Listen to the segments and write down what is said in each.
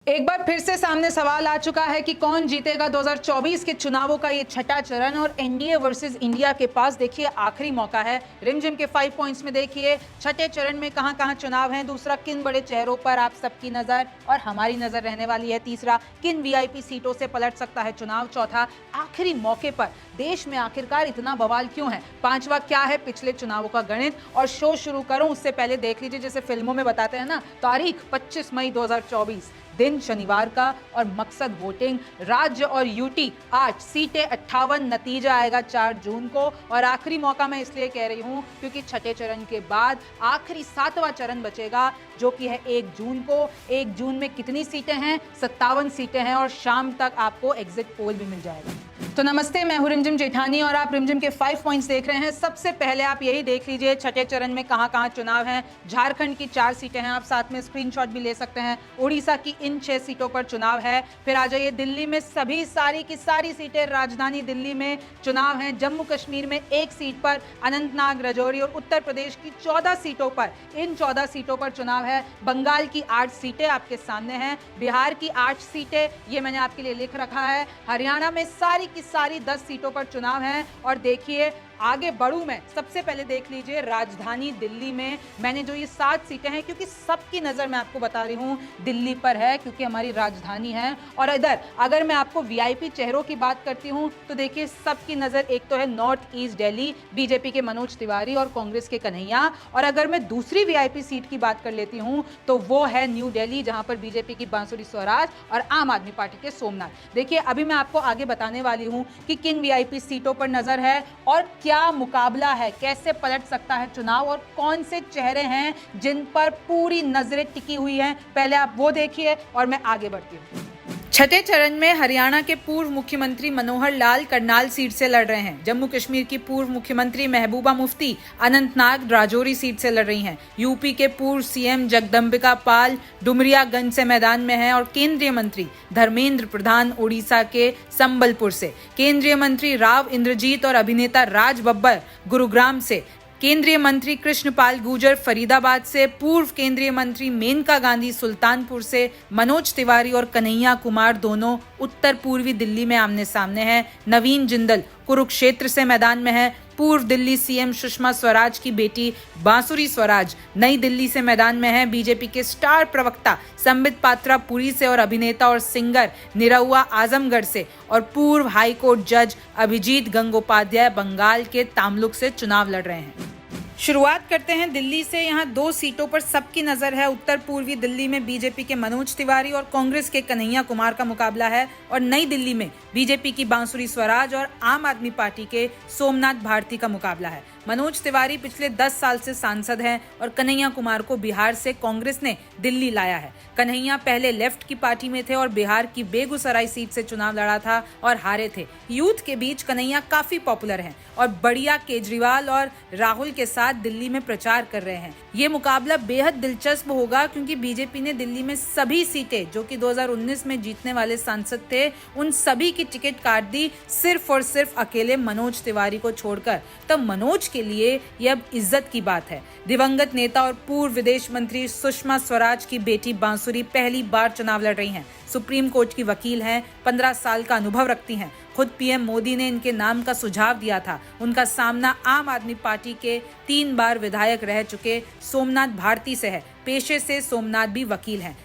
एक बार फिर से सामने सवाल आ चुका है कि कौन जीतेगा 2024 के चुनावों का ये छठा चरण और एनडीए वर्सेस इंडिया के पास देखिए आखिरी मौका है। रिमझिम के 5 पॉइंट्स में देखिए छठे चरण में कहां-कहां चुनाव हैं। दूसरा, किन बड़े चेहरों पर आप सबकी नजर और हमारी नजर रहने वाली है। तीसरा, किन वीआईपी सीटों से पलट सकता है चुनाव। चौथा, आखिरी मौके पर देश में आखिरकार इतना बवाल क्यों है। पांचवा, क्या है पिछले चुनावों का गणित। और शो शुरू करूं उससे पहले देख लीजिए, जैसे फिल्मों में बताते हैं ना, तारीख 25 मई 2024, दिन शनिवार का और मकसद वोटिंग। राज्य और यूटी 8 सीटें 58, नतीजा आएगा 4 जून को। और आखिरी मौका मैं इसलिए कह रही हूं क्योंकि छठे चरण के बाद आखिरी 7वां चरण बचेगा जो कि है 1 जून को। 1 जून में कितनी सीटें हैं? 57 सीटें हैं और शाम तक आपको एग्जिट पोल भी मिल जाएगा। तो नमस्ते, मैं हूं रिमझिम जेठानी और आप रिमझिम के 5 पॉइंट्स देख रहे हैं। सबसे पहले आप यही देख लीजिए छठे चरण में कहां-कहां चुनाव हैं। झारखंड की 4 सीटें हैं, आप साथ में स्क्रीनशॉट भी ले सकते हैं। उड़ीसा की इन 6 सीटों पर चुनाव है। फिर आ जाइए दिल्ली में, सभी सारी की सारी सीटें राजधानी दिल्ली में चुनाव हैं। जम्मू कश्मीर में 1 सीट पर, अनंतनाग, राजौरी और उत्तर प्रदेश की 14 सीटों पर, इन 14 सीटों पर चुनाव है। बंगाल की 8 सीटें आपके सामने हैं। बिहार की 8 सीटें, ये मैंने आपके लिए लिख रखा है। हरियाणा में सारी की सारी 10 सीटों पर चुनाव है। और देखिए आगे बढ़ूं मैं, सबसे पहले देख लीजिए राजधानी दिल्ली में मैंने जो ये 7 सीटें हैं, क्योंकि सबकी नजर मैं आपको बता रही हूं दिल्ली पर है क्योंकि हमारी राजधानी है। और इधर अगर मैं आपको वीआईपी चेहरों की बात करती हूं तो देखिए सबकी नजर एक तो है नॉर्थ ईस्ट दिल्ली, बीजेपी के मनोज तिवारी और कांग्रेस के कन्हैया। और अगर मैं दूसरी वीआईपी सीट की बात कर लेती हूं तो वो है न्यू दिल्ली, जहां पर बीजेपी की बांसुरी स्वराज और आम आदमी पार्टी के सोमनाथ। देखिए अभी मैं आपको आगे बताने वाली हूं कि किन वीआईपी सीटों पर नजर है और क्या मुकाबला है, कैसे पलट सकता है चुनाव और कौन से चेहरे हैं जिन पर पूरी नजरें टिकी हुई हैं। पहले आप वो देखिए और मैं आगे बढ़ती हूँ। छठे चरण में हरियाणा के पूर्व मुख्यमंत्री मनोहर लाल करनाल सीट से लड़ रहे हैं। जम्मू कश्मीर की पूर्व मुख्यमंत्री महबूबा मुफ्ती अनंतनाग राजौरी सीट से लड़ रही हैं। यूपी के पूर्व सीएम जगदम्बिका पाल डुमरियागंज से मैदान में हैं और केंद्रीय मंत्री धर्मेंद्र प्रधान उड़ीसा के संबलपुर से, केंद्रीय मंत्री राव इंद्रजीत और अभिनेता राज बब्बर गुरुग्राम से, केंद्रीय मंत्री कृष्णपाल गुर्जर फरीदाबाद से, पूर्व केंद्रीय मंत्री मेनका गांधी सुल्तानपुर से, मनोज तिवारी और कन्हैया कुमार दोनों उत्तर पूर्वी दिल्ली में आमने सामने हैं। नवीन जिंदल कुरुक्षेत्र से मैदान में है। पूर्व दिल्ली सीएम सुषमा स्वराज की बेटी बांसुरी स्वराज नई दिल्ली से मैदान में है। बीजेपी के स्टार प्रवक्ता संबित पात्रा पुरी से और अभिनेता और सिंगर निरहुआ आजमगढ़ से, और पूर्व हाईकोर्ट जज अभिजीत गंगोपाध्याय बंगाल के तामलुक से चुनाव लड़ रहे हैं। शुरुआत करते हैं दिल्ली से। यहाँ 2 सीटों पर सबकी नजर है। उत्तर पूर्वी दिल्ली में बीजेपी के मनोज तिवारी और कांग्रेस के कन्हैया कुमार का मुकाबला है और नई दिल्ली में बीजेपी की बांसुरी स्वराज और आम आदमी पार्टी के सोमनाथ भारती का मुकाबला है। मनोज तिवारी पिछले 10 साल से सांसद हैं और कन्हैया कुमार को बिहार से कांग्रेस ने दिल्ली लाया है। कन्हैया पहले लेफ्ट की पार्टी में थे और बिहार की बेगूसराय सीट से चुनाव लड़ा था और हारे थे। यूथ के बीच कन्हैया काफी पॉपुलर हैं और बढ़िया केजरीवाल और राहुल के साथ दिल्ली में प्रचार कर रहे हैं। ये मुकाबला बेहद दिलचस्प होगा क्योंकि बीजेपी ने दिल्ली में सभी सीटें जो कि 2019 में जीतने वाले सांसद थे, उन सभी की टिकट काट दी सिर्फ और सिर्फ अकेले मनोज तिवारी को छोड़कर। तब मनोज के लिए यह अब इज्जत की बात है। दिवंगत नेता और पूर्व विदेश मंत्री सुषमा स्वराज की बेटी बांसुरी पहली बार चुनाव लड़ रही हैं। सुप्रीम कोर्ट की वकील हैं, 15 साल का अनुभव रखती हैं। खुद पीएम मोदी ने इनके नाम का सुझाव दिया था। उनका सामना आम आदमी पार्टी के 3 बार विधायक रह चुके सोमनाथ भारती से है। पेशे से सोमनाथ भी वकील हैं।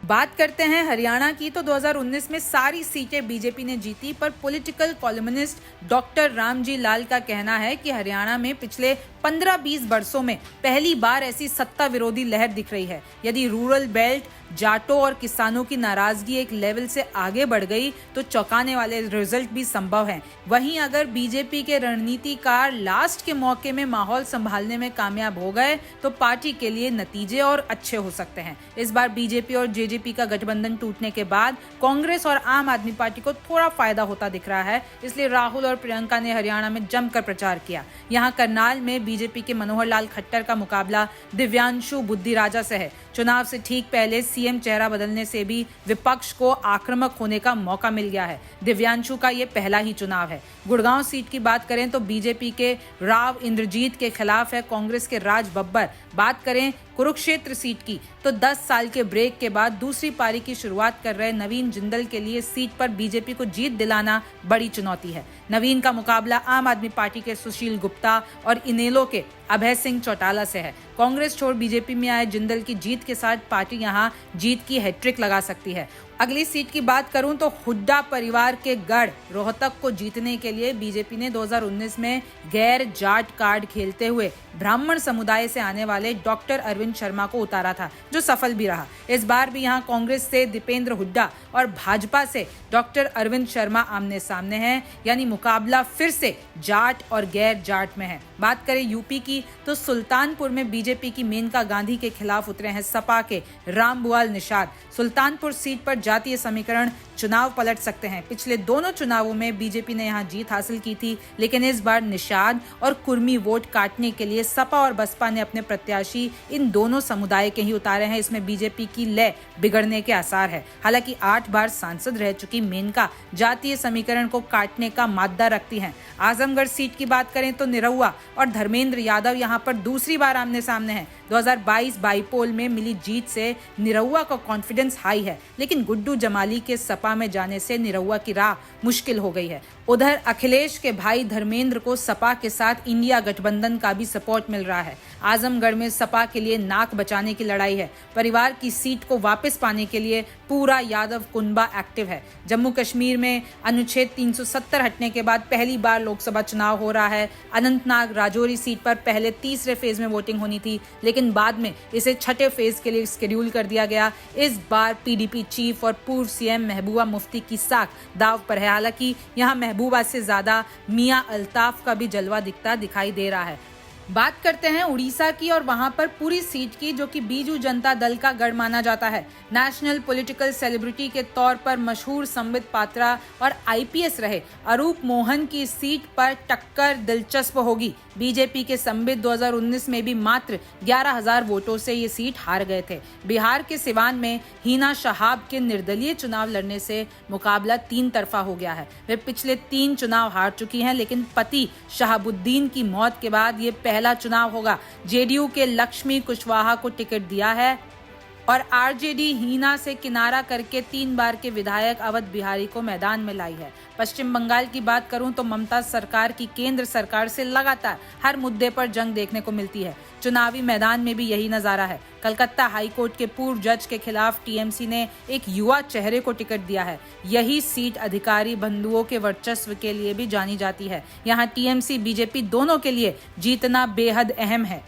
बात करते हैं हरियाणा की, तो 2019 में सारी सीटें बीजेपी ने जीती, पर political columnist doctor Ramji Lal का कहना है कि हरियाणा में पिछले 15-20 वर्षों में पहली बार ऐसी सत्ता विरोधी लहर दिख रही है। यदि रूरल बेल्ट, जाटों और किसानों की नाराजगी एक लेवल से आगे बढ़ गई तो चौंकाने वाले रिजल्ट भी संभव हैं। वहीं अगर बीजेपी के रणनीतिकार लास्ट के मौके में माहौल संभालने में कामयाब हो गए तो पार्टी के लिए नतीजे और अच्छे हो सकते हैं। इस बार बीजेपी और जेजेपी का गठबंधन टूटने के बाद कांग्रेस और आम आदमी पार्टी को थोड़ा फायदा होता दिख रहा है, इसलिए राहुल और प्रियंका ने हरियाणा में जमकर प्रचार किया। यहाँ करनाल में बीजेपी के मनोहर लाल खट्टर का मुकाबला दिव्यांशु बुद्धिराजा से है। चुनाव से ठीक पहले सीएम चेहरा बदलने से भी विपक्ष को आक्रामक होने का मौका मिल गया है। दिव्यांशु का ये पहला ही चुनाव है। गुड़गांव सीट की बात करें तो बीजेपी के राव इंद्रजीत के खिलाफ है कांग्रेस के राज बब्बर। बात करें कुरुक्षेत्र सीट की, तो 10 साल के ब्रेक के बाद दूसरी पारी की शुरुआत कर रहे नवीन जिंदल के लिए सीट पर बीजेपी को जीत दिलाना बड़ी चुनौती है। नवीन का मुकाबला आम आदमी पार्टी के सुशील गुप्ता और इनेलो के अभय सिंह चौटाला से है। कांग्रेस छोड़ बीजेपी में आए जिंदल की जीत के साथ पार्टी यहां जीत की हैट्रिक लगा सकती है। अगली सीट की बात करूं तो हुड्डा परिवार के गढ़ रोहतक को जीतने के लिए बीजेपी ने 2019 में गैर जाट कार्ड खेलते हुए ब्राह्मण समुदाय से आने वाले डॉक्टर अरविंद शर्मा को उतारा था, जो सफल भी रहा। इस बार भी यहां कांग्रेस से दीपेंद्र हुड्डा और भाजपा से डॉक्टर अरविंद शर्मा आमने सामने हैं, यानी मुकाबला फिर से जाट और गैर जाट में है। बात करें यूपी की तो सुल्तानपुर में बीजेपी की मेनका गांधी के खिलाफ उतरे हैं सपा के रामभुआल निषाद। सुल्तानपुर सीट पर जातीय समीकरण चुनाव पलट सकते हैं। पिछले दोनों चुनावों में बीजेपी ने यहां जीत हासिल की थी, लेकिन इस बार निषाद और कुर्मी वोट काटने के लिए सपा और बसपा ने अपने प्रत्याशी इन दोनों समुदाय के ही उतारे हैं। इसमें बीजेपी की लय बिगड़ने के आसार है। हालांकि 8 बार सांसद रह चुकी मेनका जातीय समीकरण को काटने का मादा रखती हैं। आजमगढ़ सीट की बात करें तो निरहुआ और धर्मेंद्र यादव यहां पर दूसरी बार आमने सामने हैं। 2022 बाईपोल में मिली जीत से निरहुआ का कॉन्फिडेंस हाई है, लेकिन गुड्डू जमाली के सपा में जाने से निरहुआ की राह मुश्किल हो गई है। उधर अखिलेश के भाई धर्मेंद्र को सपा के साथ इंडिया गठबंधन का भी सपोर्ट मिल रहा है। आजमगढ़ में सपा के लिए नाक बचाने की लड़ाई है। परिवार की सीट को वापस पाने के लिए पूरा यादव कुनबा एक्टिव है। जम्मू कश्मीर में अनुच्छेद 370 हटने के बाद पहली बार लोकसभा चुनाव हो रहा है। अनंतनाग राजौरी सीट पर पहले तीसरे फेज में वोटिंग होनी थी, लेकिन बाद में इसे छठे फेज के लिए शेड्यूल कर दिया गया। इस बार पीडीपी चीफ और पूर्व सीएम महबूबा मुफ्ती की साख दाव पर है। हालांकि यहाँ महबूबा से ज्यादा मियां अल्ताफ का भी जलवा दिखाई दे रहा है। बात करते हैं उड़ीसा की और वहां पर पूरी सीट की, जो कि बीजू जनता दल का गढ़ माना जाता है। नेशनल पॉलिटिकल सेलिब्रिटी के तौर पर मशहूर संबित पात्रा और आईपीएस रहे अरूप मोहन की सीट पर टक्कर दिलचस्प होगी। बीजेपी के संबित 2019 में भी मात्र 11,000 वोटों से ये सीट हार गए थे। बिहार के सिवान में हिना शहाब के निर्दलीय चुनाव लड़ने से मुकाबला 3 तरफा हो गया है। वे पिछले 3 चुनाव हार चुकी हैं, लेकिन पति शहाबुद्दीन की मौत के बाद ये पहला चुनाव होगा। जेडीयू के लक्ष्मी कुशवाहा को टिकट दिया है और आरजेडी हिना से किनारा करके 3 बार के विधायक अवध बिहारी को मैदान में लाई है। पश्चिम बंगाल की बात करूं तो ममता सरकार की केंद्र सरकार से लगातार हर मुद्दे पर जंग देखने को मिलती है। चुनावी मैदान में भी यही नजारा है। कलकत्ता हाईकोर्ट के पूर्व जज के खिलाफ टीएमसी ने एक युवा चेहरे को टिकट दिया है। यही सीट अधिकारी बंधुओं के वर्चस्व के लिए भी जानी जाती है। यहाँ टीएमसी बीजेपी दोनों के लिए जीतना बेहद अहम है।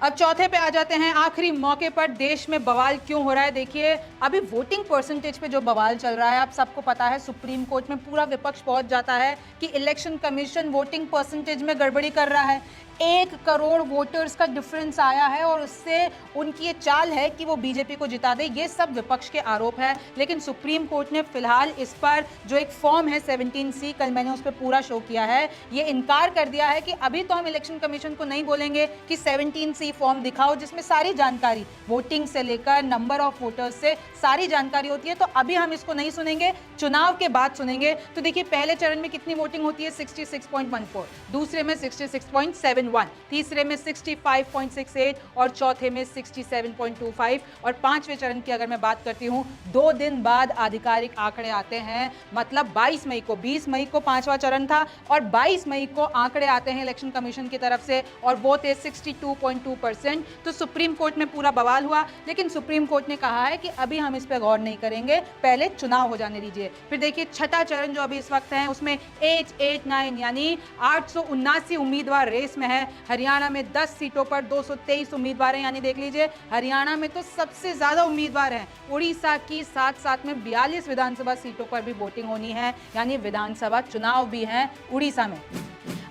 अब चौथे पे आ जाते हैं। आखिरी मौके पर देश में बवाल क्यों हो रहा है? देखिए, अभी वोटिंग परसेंटेज पे जो बवाल चल रहा है, आप सबको पता है, सुप्रीम कोर्ट में पूरा विपक्ष पहुंच जाता है कि इलेक्शन कमीशन वोटिंग परसेंटेज में गड़बड़ी कर रहा है। 1 करोड़ वोटर्स का डिफरेंस आया है और उससे उनकी ये चाल है कि वो बीजेपी को जिता दे। ये सब विपक्ष के आरोप है, लेकिन सुप्रीम कोर्ट ने फिलहाल इस पर जो एक फॉर्म है 17C, कल मैंने उस पर पूरा शो किया है, ये इनकार कर दिया है कि अभी तो हम इलेक्शन कमीशन को नहीं बोलेंगे कि 17C फॉर्म दिखाओ जिसमें सारी जानकारी वोटिंग से लेकर नंबर ऑफ वोटर्स से सारी जानकारी होती है। तो अभी हम इसको नहीं सुनेंगे, चुनाव के बाद सुनेंगे। तो देखिए, पहले चरण में कितनी वोटिंग होती है? 66.14, दूसरे में 66.71, तीसरे में 65.68 और चौथे में 67.25 और 5वें चरण की अगर मैं बात करती हूं, 2 दिन बाद आधिकारिक आंकड़े आते हैं। मतलब 22 मई को, 20 मई को 5वां चरण था और 22 मई को आंकड़े आते हैं इलेक्शन कमीशन की तरफ से और वो थे 62.2%। तो सुप्रीम कोर्ट में पूरा बवाल हुआ, लेकिन सुप्रीम कोर्ट ने कहा है कि अभी हम इस पर गौर नहीं करेंगे, पहले चुनाव हो जाने दीजिए। फिर देखिए, छठा चरण जो अभी इस वक्त है उसमें 889 यानी 879 उम्मीदवार रेस में है। हरियाणा में 10 सीटों पर 223 उम्मीदवार हैं, यानी देख लीजिए हरियाणा में तो सबसे ज्यादा उम्मीदवार हैं। उड़ीसा की साथ में 42 विधानसभा सीटों पर भी वोटिंग होनी है, यानी विधानसभा चुनाव भी है उड़ीसा में।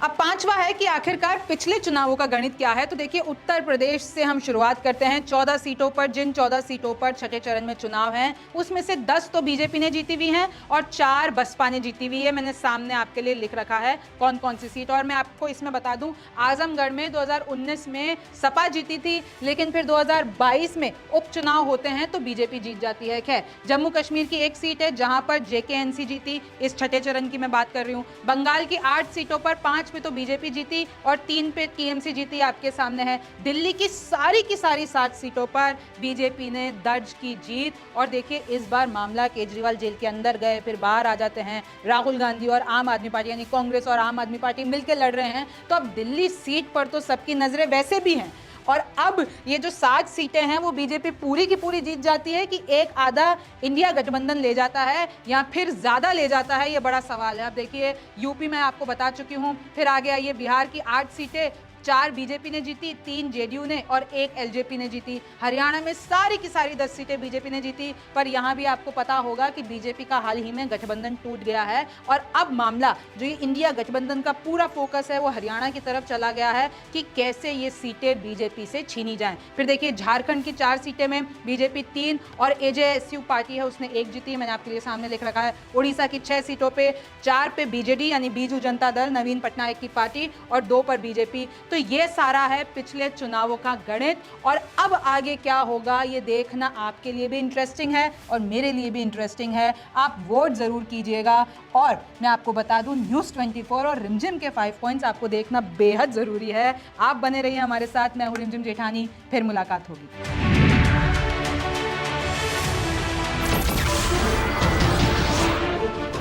अब 5वां है कि आखिरकार पिछले चुनावों का गणित क्या है। तो देखिए, उत्तर प्रदेश से हम शुरुआत करते हैं। 14 सीटों पर, जिन 14 सीटों पर छठे चरण में चुनाव है, उसमें से 10 तो बीजेपी ने जीती हुई हैं और 4 बसपा ने जीती हुई है। मैंने सामने आपके लिए लिख रखा है कौन कौन सी सीट। और मैं आपको इसमें बता दूं, आजमगढ़ में 2019 में सपा जीती थी, लेकिन फिर 2022 में उपचुनाव होते हैं तो बीजेपी जीत जाती है। खैर, जम्मू कश्मीर की एक सीट है जहां पर जेकेएनसी जीती, इस छठे चरण की मैं बात कर रही हूँ। बंगाल की 8 सीटों पर 5 पे तो बीजेपी जीती और 3 पे टीएमसी जीती, आपके सामने है। दिल्ली की सारी 7 सीटों पर बीजेपी ने दर्ज की जीत। और देखिए इस बार मामला, केजरीवाल जेल के अंदर गए, फिर बाहर आ जाते हैं, राहुल गांधी और आम आदमी पार्टी यानी कांग्रेस और आम आदमी पार्टी मिलकर लड़ रहे हैं। तो अब दिल्ली सीट पर तो सबकी नजरें वैसे भी हैं, और अब ये जो 7 सीटें हैं वो बीजेपी पूरी की पूरी जीत जाती है कि एक आधा इंडिया गठबंधन ले जाता है या फिर ज्यादा ले जाता है, ये बड़ा सवाल है। अब देखिए यूपी में आपको बता चुकी हूं, फिर आगे आइए बिहार की 8 सीटें 4 बीजेपी ने जीती, 3 जेडीयू ने और 1 एलजेपी ने जीती। हरियाणा में सारी की सारी 10 सीटें बीजेपी ने जीती। पर यहां भी आपको पता होगा कि बीजेपी का हाल ही में गठबंधन टूट गया है और अब मामला जो ये इंडिया गठबंधन का पूरा फोकस है वो हरियाणा की तरफ चला गया है कि कैसे ये सीटें बीजेपी से छीनी जाएं। फिर देखिए झारखंड की 4 सीटें में बीजेपी 3 और एजेएसयू पार्टी है उसने 1 जीती, मैंने आपके लिए सामने लिख रखा है। उड़ीसा की 6 सीटों पे 4 पे बीजेडी यानी बीजू जनता दल नवीन पटनायक की पार्टी और 2 पर बीजेपी। तो ये सारा है पिछले चुनावों का गणित, और अब आगे क्या होगा ये देखना आपके लिए भी इंटरेस्टिंग है और मेरे लिए भी इंटरेस्टिंग है। आप वोट जरूर कीजिएगा। और मैं आपको बता दूं न्यूज़ 24 और रिमझिम के 5 पॉइंट्स आपको देखना बेहद जरूरी है। आप बने रहिए हमारे साथ। मैं हूं रिमझिम जेठानी, फिर मुलाकात होगी।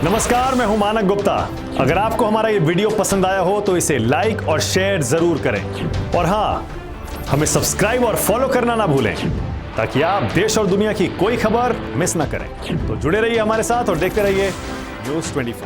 नमस्कार, मैं हूं मानक गुप्ता। अगर आपको हमारा ये वीडियो पसंद आया हो तो इसे लाइक और शेयर जरूर करें, और हाँ, हमें सब्सक्राइब और फॉलो करना ना भूलें ताकि आप देश और दुनिया की कोई खबर मिस ना करें। तो जुड़े रहिए हमारे साथ और देखते रहिए न्यूज़ 24।